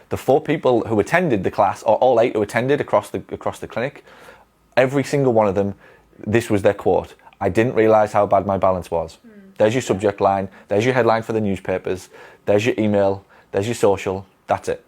The 4 people who attended the class, or all 8 who attended across the clinic, every single one of them, this was their quote: "I didn't realise how bad my balance was." There's your subject line, there's your headline for the newspapers, there's your email, there's your social, that's it.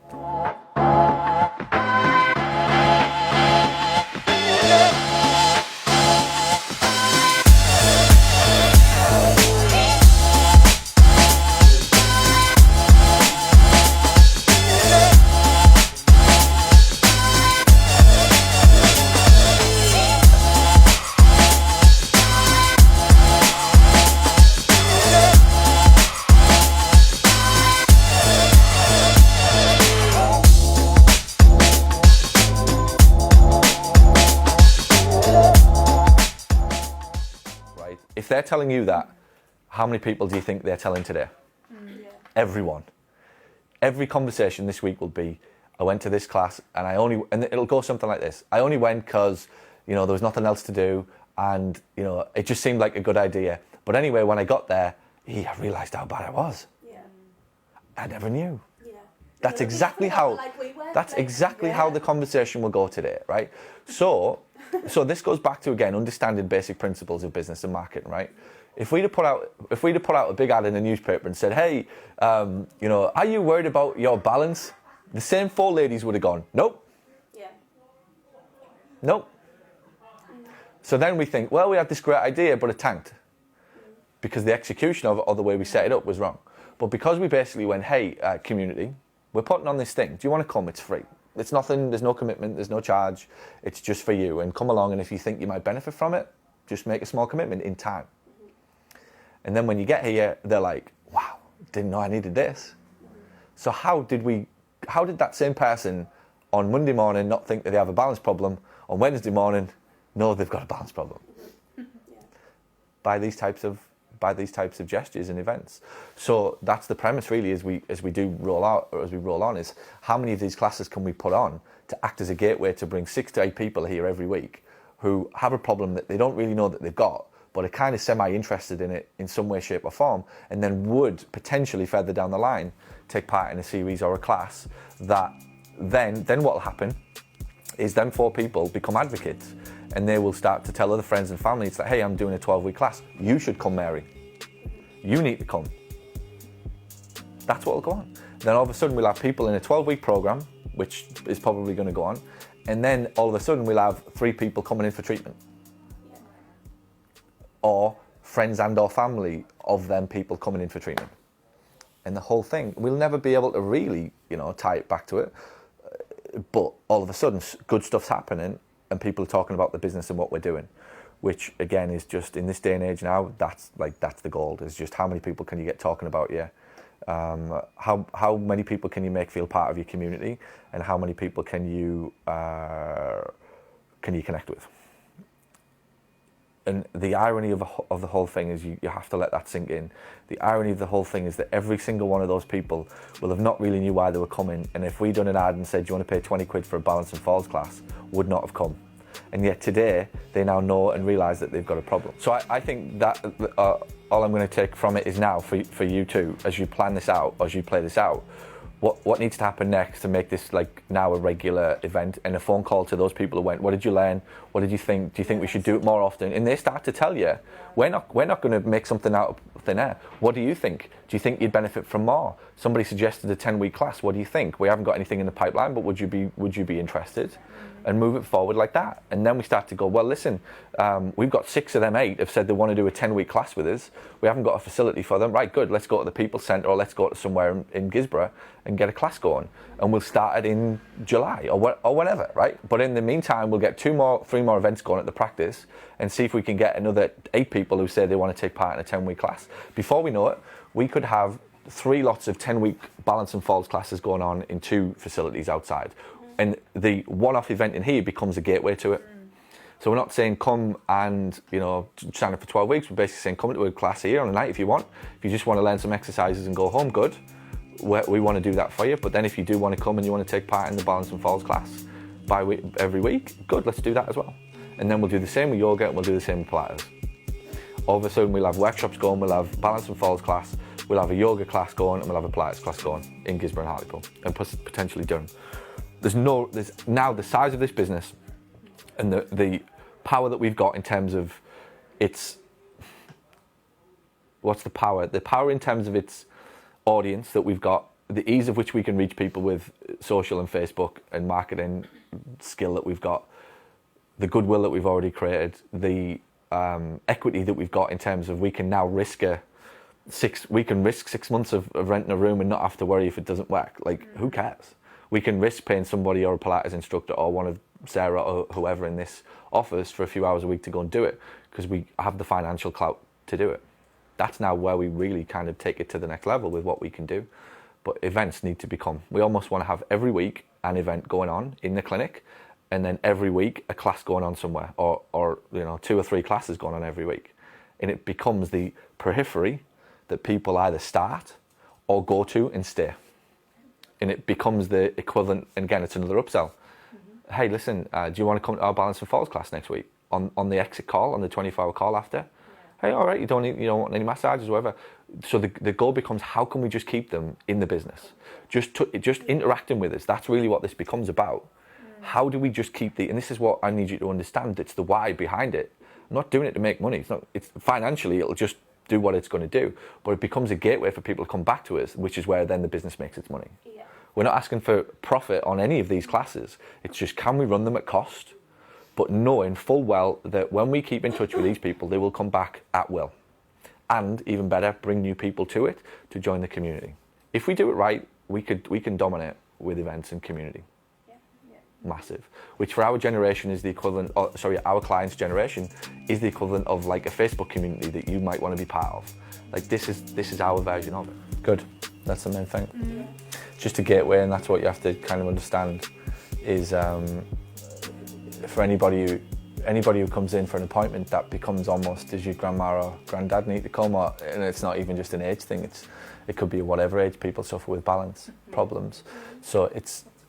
If they're telling you that, how many people do you think they're telling today? Everyone. Every conversation this week will be, I went to this class and it'll go something like this: I only went because, there was nothing else to do, and, it just seemed like a good idea. But anyway, when I got there, I realised how bad I was. Yeah. I never knew. Yeah. That's exactly how the conversation will go today, right? So this goes back to, again, understanding basic principles of business and marketing, right? If we'd have put out a big ad in the newspaper and said, "Hey, are you worried about your balance?" The same 4 ladies would have gone, "Nope." Yeah. Nope. So then we think, well, we had this great idea, but it tanked because the execution of it, or the way we set it up, was wrong. But because we basically went, "Hey, community, we're putting on this thing. Do you want to come? It's free. It's nothing, there's no commitment, there's no charge. It's just for you. And come along, and if you think you might benefit from it, just make a small commitment in time." And then when you get here, they're like, "Wow, didn't know I needed this." So how did that same person on Monday morning not think that they have a balance problem, on Wednesday morning know they've got a balance problem? By these types of gestures and events. So that's the premise, really, as we roll on, is how many of these classes can we put on to act as a gateway to bring 6 to 8 people here every week who have a problem that they don't really know that they've got, but are kind of semi-interested in it in some way, shape or form, and then would potentially further down the line take part in a series or a class that then what will happen is them 4 people become advocates, and they will start to tell other friends and family, it's like, "Hey, I'm doing a 12-week class. You should come, Mary. You need to come." That's what will go on. Then all of a sudden we'll have people in a 12-week program, which is probably going to go on, and then all of a sudden we'll have 3 people coming in for treatment. Or friends and or family of them people coming in for treatment. And the whole thing, we'll never be able to really, tie it back to it. But all of a sudden, good stuff's happening, and people are talking about the business and what we're doing, which again is just, in this day and age now, that's the goal. Is just how many people can you get talking about you? How many people can you make feel part of your community, and how many people can you connect with? And the irony of the whole thing is you have to let that sink in. The irony of the whole thing is that every single one of those people will have not really knew why they were coming, and if we'd done an ad and said, "Do you want to pay 20 quid for a balance and falls class?" would not have come. And yet today, they now know and realise that they've got a problem. So I think that all I'm going to take from it is now, for you too, as you plan this out, as you play this out, what needs to happen next to make this now a regular event, and a phone call to those people who went, "What did you learn? What did you think? Do you think we should do it more often?" And they start to tell you, we're not going to make something out of thin air. What do you think? Do you think you'd benefit from more? Somebody suggested a 10-week class. What do you think? We haven't got anything in the pipeline, but would you be interested? And move it forward like that. And then we start to go, well, listen, we've got 6 of them 8 have said they want to do a 10-week class with us. We haven't got a facility for them. Right, good, let's go to the People Centre, or let's go to somewhere in Gisborough and get a class going. And we'll start it in July or whenever, right? But in the meantime, we'll get 3 more events going at the practice and see if we can get another 8 people who say they want to take part in a 10-week class. Before we know it, we could have 3 lots of 10-week balance and falls classes going on in 2 facilities outside. And the one-off event in here becomes a gateway to it. So we're not saying come and, sign up for 12 weeks. We're basically saying come to a class here on a night if you want. If you just want to learn some exercises and go home, good. We want to do that for you. But then if you do want to come and you want to take part in the balance and falls class every week, good, let's do that as well. And then we'll do the same with yoga, and we'll do the same with Pilates. All of a sudden we'll have workshops going, we'll have balance and falls class, we'll have a yoga class going, and we'll have a Pilates class going in Gisborne and Hartlepool, and potentially Durham. There's now the size of this business and the power that we've got in terms of its, what's the power? The power in terms of its audience that we've got, the ease of which we can reach people with social and Facebook and marketing skill that we've got, the goodwill that we've already created, the equity that we've got in terms of we can now risk 6 months of renting a room and not have to worry if it doesn't work. Like, who cares? We can risk paying somebody or a Pilates instructor or one of Sarah or whoever in this office for a few hours a week to go and do it because we have the financial clout to do it. That's now where we really kind of take it to the next level with what we can do. But events need to become, we almost want to have every week an event going on in the clinic, and then every week a class going on somewhere, or 2 or 3 classes going on every week. And it becomes the periphery that people either start or go to and stay. And it becomes the equivalent, and again, it's another upsell. Mm-hmm. Hey, listen, do you want to come to our balance and falls class next week on the exit call, on the 24-hour call after? Yeah. Hey, all right, you don't want any massages or whatever. So the goal becomes, how can we just keep them in the business? Just interacting with us. That's really what this becomes about. How do we just keep and this is what I need you to understand, it's the why behind it. I'm not doing it to make money. It's financially, it'll just do what it's going to do. But it becomes a gateway for people to come back to us, which is where then the business makes its money. Yeah. We're not asking for profit on any of these classes. It's just, can we run them at cost? But knowing full well that when we keep in touch with these people, they will come back at will. And even better, bring new people to it to join the community. If we do it right, we can dominate with events and community. Yeah. Yeah. Massive. Which for our generation is the equivalent, our client's generation is the equivalent of like a Facebook community that you might want to be part of. Like this is our version of it. Good. That's the main thing. Mm-hmm. Just a gateway, and that's what you have to kind of understand is for anybody who comes in for an appointment, that becomes almost, does your grandma or granddad need to come? And it's not even just an age thing, it could be whatever age people suffer with balance problems. So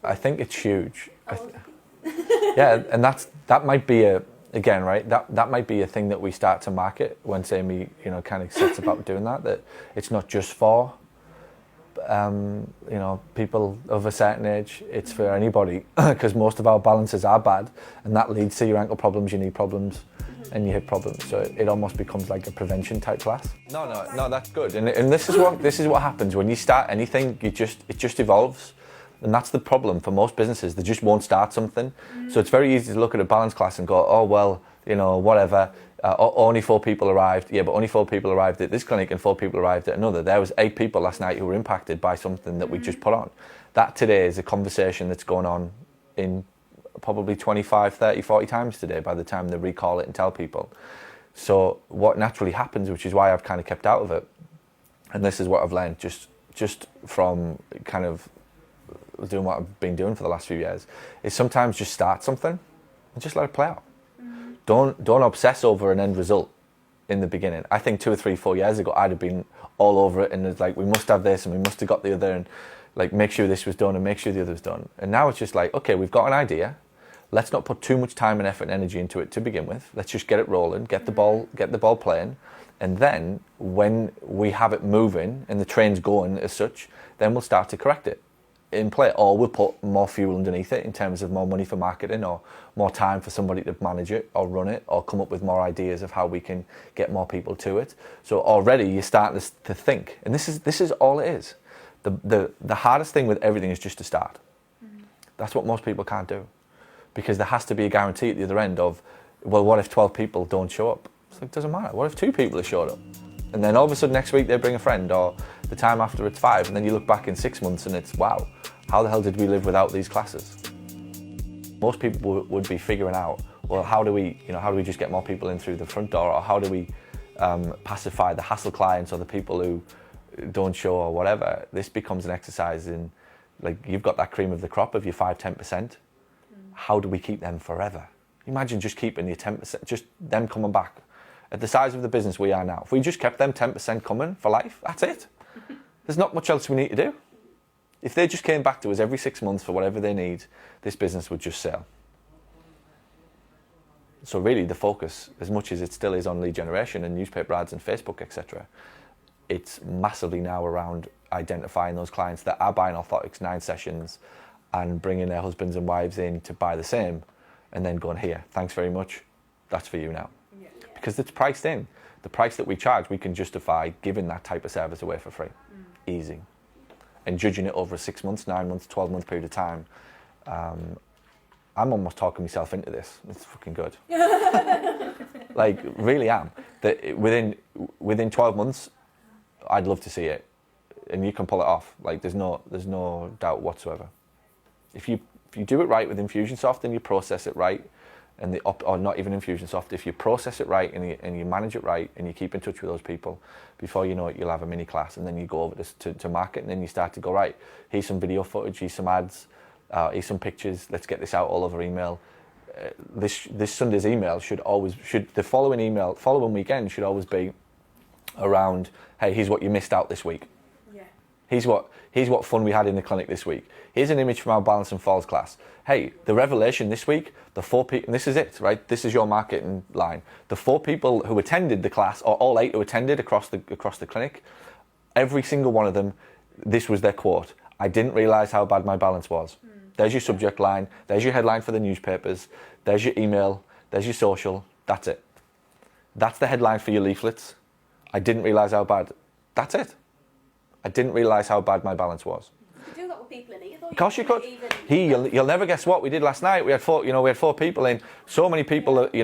I think it's huge. Yeah, and that might be that might be a thing that we start to market when Amy, kind of sets about doing that it's not just for people of a certain age, it's for anybody, because most of our balances are bad, and that leads to your ankle problems, your knee problems, and your hip problems. So it almost becomes like a prevention type class. No, that's good. And this is what happens when you start anything. It just evolves, and that's the problem for most businesses. They just won't start something. So it's very easy to look at a balance class and go, oh well, whatever. Only 4 people arrived. Yeah, but only 4 people arrived at this clinic and 4 people arrived at another. There was 8 people last night who were impacted by something that we just put on. That today is a conversation that's going on in probably 25, 30, 40 times today by the time they recall it and tell people. So what naturally happens, which is why I've kind of kept out of it, and this is what I've learned just from kind of doing what I've been doing for the last few years, is sometimes just start something and just let it play out. Don't obsess over an end result in the beginning. I think 2 or 3, 4 years ago, I'd have been all over it, and it's like, we must have this and we must have got the other, and like make sure this was done and make sure the other was done. And now it's just like, okay, we've got an idea. Let's not put too much time and effort and energy into it to begin with. Let's just get it rolling, get the ball playing, and then when we have it moving and the train's going as such, then we'll start to correct it in play, or we'll put more fuel underneath it in terms of more money for marketing or more time for somebody to manage it or run it or come up with more ideas of how we can get more people to it. So already you're starting to think, and this is all it is. The hardest thing with everything is just to start. That's what most people can't do, because there has to be a guarantee at the other end of, well, what if 12 people don't show up? It's like, it doesn't matter. What if 2 people have showed up? And then all of a sudden next week they bring a friend, or the time after it's 5, and then you look back in 6 months and it's, wow, how the hell did we live without these classes? Most people would be figuring out, well, how do we just get more people in through the front door, or how do we pacify the hassle clients or the people who don't show or whatever. This becomes an exercise in, like, you've got that cream of the crop of your 5-10%. How do we keep them forever? Imagine just keeping your 10%, just them coming back. At the size of the business we are now, if we just kept them 10% coming for life, that's it. There's not much else we need to do. If they just came back to us every 6 months for whatever they need, this business would just sell. So really the focus, as much as it still is on lead generation and newspaper ads and Facebook, etc., it's massively now around identifying those clients that are buying orthotics 9 sessions and bringing their husbands and wives in to buy the same, and then going, here, thanks very much, that's for you now. Yeah. Because it's priced in. The price that we charge, we can justify giving that type of service away for free. Easy. And judging it over a 6 months, 9 months, 12-month period of time, I'm almost talking myself into this. It's fucking good. Like, really am. That within 12 months, I'd love to see it, and you can pull it off. Like, there's no doubt whatsoever. If you do it right with Infusionsoft and you process it right, and or not even Infusionsoft, if you process it right and you manage it right and you keep in touch with those people, before you know it, you'll have a mini class, and then you go over to market, and then you start to go, right, here's some video footage, here's some ads, here's some pictures, let's get this out all over email. This Sunday's email the following weekend should always be around, hey, here's what you missed out this week. Yeah. Here's what fun we had in the clinic this week. Here's an image from our balance and falls class. Hey, the revelation this week, the 4 people, and this is it, right? This is your marketing line. The 4 people who attended the class, or all 8 who attended across the clinic, every single one of them, this was their quote. I didn't realise how bad my balance was. There's your subject line, there's your headline for the newspapers, there's your email, there's your social, that's it. That's the headline for your leaflets. I didn't realise how bad. That's it. I didn't realise how bad my balance was. You could do that with people in here, though. Of course you could. You'll never guess what we did last night. We had 4 people in. So many people that,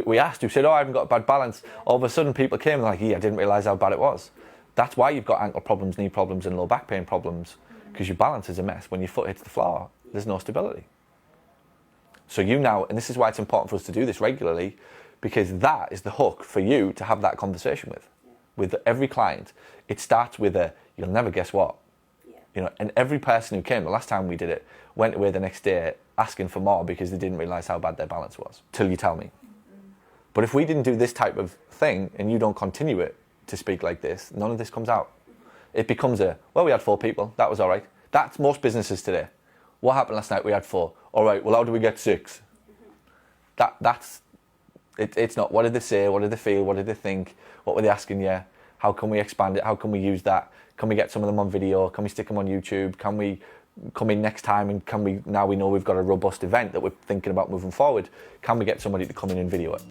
we asked who said, oh, I haven't got a bad balance. All of a sudden people came and like, yeah, I didn't realise how bad it was. That's why you've got ankle problems, knee problems and low back pain problems, because your balance is a mess. When your foot hits the floor, there's no stability. So and this is why it's important for us to do this regularly, because that is the hook for you to have that conversation with every client. It starts with you'll never guess what. Yeah. And every person who came the last time we did it went away the next day asking for more because they didn't realise how bad their balance was, till you tell me. But if we didn't do this type of thing and you don't continue it to speak like this, none of this comes out. It becomes we had 4 people, that was all right. That's most businesses today. What happened last night? We had 4. All right, well, how do we get 6? It's not, what did they say, what did they feel, what did they think, what were they asking you, how can we expand it, how can we use that, can we get some of them on video, can we stick them on YouTube, can we come in next time, and now we know we've got a robust event that we're thinking about moving forward, can we get somebody to come in and video it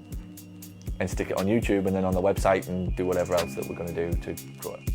and stick it on YouTube and then on the website and do whatever else that we're going to do to grow it.